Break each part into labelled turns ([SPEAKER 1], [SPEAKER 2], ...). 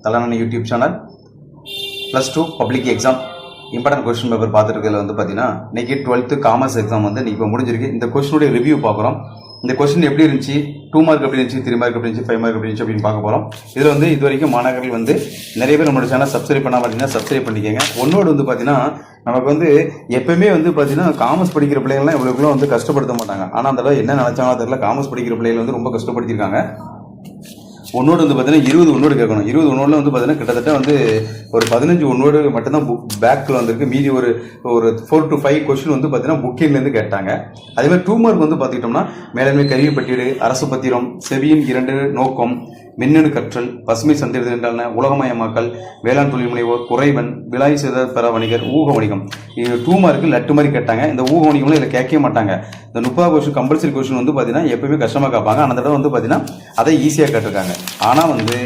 [SPEAKER 1] தலானன் YouTube channel. +2 public exam important question paper பார்த்துட்டு இருக்கிறதுல வந்து பார்த்தீங்கன்னா இன்னைக்கு 12th காமர்ஸ் எக்ஸாம் வந்து இன்னைக்கு இப்போ முடிஞ்சிருக்கு. இந்த கொஸ்டினுடைய ரிவ்யூ பார்க்குறோம். இந்த கொஸ்டின் எப்படி இருந்துச்சு, 2 மார்க் எப்படி இருந்துச்சு, 3 மார்க் எப்படி இருந்துச்சு, 5 மார்க் எப்படி இருந்துச்சு அப்படின்னு பார்க்க போகிறோம். இதில் வந்து இது வரைக்கும் மாணவர்கள் வந்து நிறைய பேர் நம்மளோட சேனல் சப்ஸ்கிரைப் பண்ணாமல் பார்த்தீங்கன்னா சப்ஸ்கிரைப் பண்ணிக்கோங்க. ஒன்னோடு வந்து பார்த்தீங்கன்னா நமக்கு வந்து எப்பவுமே வந்து பார்த்தீங்கன்னா காமர்ஸ் படிக்கிற பிள்ளைங்கள்லாம் இவ்வளோக்குள்ள வந்து கஷ்டப்படுத்த மாட்டாங்க. ஆனால் அந்த என்ன நினைச்சாங்களோ தெரியல, காமர்ஸ் படிக்கிற பிள்ளைகள் வந்து ரொம்ப கஷ்டப்படுத்திருக்காங்க. ஒன்னோடு வந்து பார்த்தீங்கன்னா 20 ஒன்னோடு கேட்கணும். 20 ஒன்னோடில் வந்து பார்த்தீங்கன்னா கிட்டத்தட்ட வந்து ஒரு 15 ஒன்னோடு மட்டும்தான் பேக்கில் வந்திருக்கு. மீதி ஒரு 4 to 5 கொஸ்டின் வந்து பார்த்தீங்கன்னா புக்கிங்லேருந்து கேட்டாங்க. அதேமாதிரி 2 மார்க் வந்து பார்த்துக்கிட்டோம்னா மேலாண்மை கருவி பட்டியல், அரசு பத்திரம், செவியின் 2 நோக்கம், மின்னணு கற்றல், பசுமை சந்தையிடுதல் என்றால் உலகமயமாக்கல், வேளாண் தொழில் முனைவோர், குறைவன், விலாய் செய்த பெற வணிகர், ஊக வணிகம். இது 2 மார்க்கு லட்டு மாதிரி கேட்டாங்க. இந்த ஊக வணிகம்லாம் இதில் கேட்கவே மாட்டாங்க. இந்த 30 கொஸ்டின் கம்பல்சரி கொஸ்டின் வந்து பார்த்தீங்கன்னா எப்பவுமே கஷ்டமாக கேட்பாங்க. அந்த தடவை வந்து பார்த்தீங்கன்னா அதை ஈஸியாக கேட்டிருக்காங்க. ஆனால் வந்து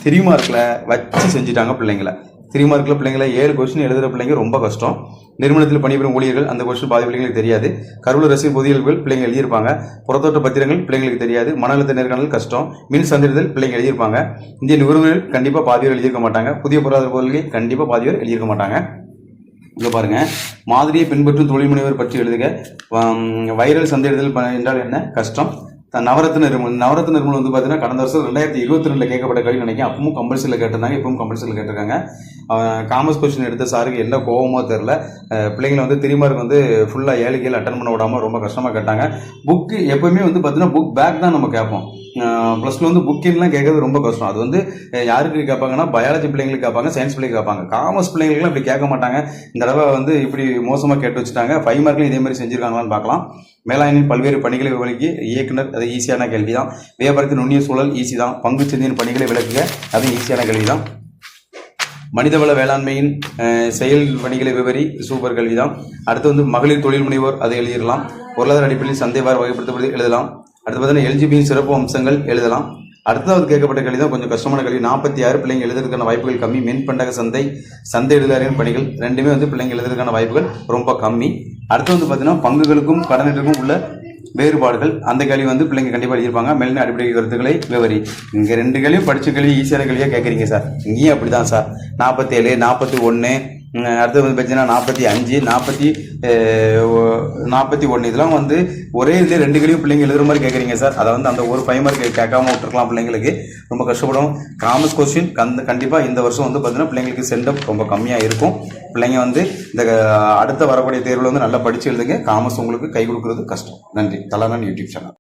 [SPEAKER 1] 3 மார்க்கில் வச்சு செஞ்சுட்டாங்க பிள்ளைங்களை. 3 மார்க்கில் பிள்ளைங்களை 7 கொஸ்டின் எழுதுகிற பிள்ளைங்க ரொம்ப கஷ்டம். நிறுவனத்தில் பணிபுரியும் ஊழியர்கள் அந்த கொஸ்டின் பாதி பிள்ளைங்களுக்கு தெரியாது. கருவூல ரசீது பொதியல்கள் பிள்ளைங்க எழுதியிருப்பாங்க. புறத்தோட்ட பத்திரங்கள் பிள்ளைங்களுக்கு தெரியாது. மன அழுத்த நேர்காணல் கஷ்டம். மின் சந்திரிதல் பிள்ளைங்க எழுதியிருப்பாங்க. இந்திய நிறுவனங்கள் கண்டிப்பாக பாதி பேர் எழுதியிருக்க மாட்டாங்க. புதிய பொருளாதார பொருள்கள் கண்டிப்பாக பாதி பேர் எழுதியிருக்க மாட்டாங்க. இங்கே பாருங்க, மாதிரியை பின்பற்றும் தொழில் முனைவர் பற்றி எழுதுக. வைரல் சந்தையிடுதல் என்றால் என்ன, கஷ்டம். நவரத்ன நிர்மூலம் வந்து பார்த்தீங்கன்னா கடந்த வருஷம் 2022 கேட்கப்பட்ட கேள்வி நினைக்கிறேன். அப்பவும் கம்பல்சரியில் கேட்டிருந்தாங்க, இப்பவும் கம்பல்சரியில் கேட்டிருக்காங்க. காமர்ஸ் கொஸ்டின் எடுத்த சாருக்கு என்ன கோவமோ தெரில, பிள்ளைங்களை வந்து 3 மார்க் வந்து ஃபுல்லாக 7 கேள்வி அட்டன் பண்ண விடாமல் ரொம்ப கஷ்டமாக கேட்டாங்க. புக்கு எப்பவுமே வந்து பார்த்தீங்கன்னா புக் பேக் தான் நம்ம கேட்போம். +2 வந்து புக்கின்லாம் கேட்கறது ரொம்ப கஷ்டம். அது வந்து யாருக்கு கேட்பாங்கன்னா பயாலஜி பிள்ளைங்களுக்கு கேட்பாங்க, சயின்ஸ் பிள்ளைங்க கேட்பாங்க. காமர்ஸ் பிள்ளைங்களுக்குலாம் இப்படி கேட்க மாட்டாங்க. இந்த தடவை வந்து இப்படி மோசமாக கேட்டு வச்சுட்டாங்க. 5 மார்க்லையும் இதே மாதிரி செஞ்சுருக்காங்களான்னு பார்க்கலாம். மேலாண்மையின் பல்வேறு பணிகளை விவரிக்க இயக்குனர், அது ஈஸியான கேள்வி தான். வியாபாரத்தின் நுண்ணிய சூழல் ஈஸி தான். பங்கு சந்தையின் பணிகளை விளக்குக, அது ஈஸியான கேள்வி தான். மனிதவள வேளாண்மையின் செயல் பணிகளை விவரி, சூப்பர் கேள்வி தான். அடுத்து வந்து மகளிர் தொழில் முனைவோர், அதை எழுதிடலாம். பொருளாதார அடிப்படையில் சந்தைவார வகைப்படுத்தப்படுது, எழுதலாம். அடுத்து பார்த்தீங்கன்னா எல்ஜிபியின் சிறப்பு அம்சங்கள் எழுதலாம். அடுத்தாவது கேட்கப்பட்ட கேள்வி தான் கொஞ்சம் கஷ்டமான கேள்வி. 46 பிள்ளைங்க எழுதுறதுக்கான வாய்ப்புகள் கம்மி. மின்பண்டக சந்தையிடுதலின் பணிகள் ரெண்டுமே வந்து பிள்ளைங்க எழுதுறதுக்கான வாய்ப்புகள் ரொம்ப கம்மி. அடுத்து வந்து பார்த்தீங்கன்னா பங்குகளுக்கும் கடனிற்கும் உள்ள வேறுபாடுகள், அந்த கேள்வி வந்து பிள்ளைங்க கண்டிப்பாக எழுதியிருப்பாங்க. மேலின அடிப்படை கருத்துக்களை விவரி. இங்கே 2 கேள்வியும் படித்த கேள்வி ஈஸியான கேள்வியாக கேட்குறீங்க சார். இங்கேயும் அப்படி தான் சார். 47, 41, அடுத்து வந்து பார்த்தீங்கன்னா 45, 41 இதெல்லாம் வந்து ஒரே இதில் 2 கேள்வியும் பிள்ளைங்க எழுதுற மாதிரி கேட்குறீங்க சார். அதை வந்து அந்த ஒரு 5 மார்க் கேட்காம விட்டுருக்கலாம். பிள்ளைங்களுக்கு ரொம்ப கஷ்டப்படும். காமர்ஸ் கொஸ்டின் கண்டிப்பாக இந்த வருஷம் வந்து பார்த்தீங்கன்னா பிள்ளைங்களுக்கு சென்டப் ரொம்ப கம்மியாக இருக்கும். பிள்ளைங்க வந்து இந்த அடுத்த வரக்கூடிய தேர்வில் வந்து நல்லா படித்து எழுதுங்க. காமர்ஸ் உங்களுக்கு கை கொடுக்குறது கஷ்டம். நன்றி. தலானன் யூடியூப் சேனல்.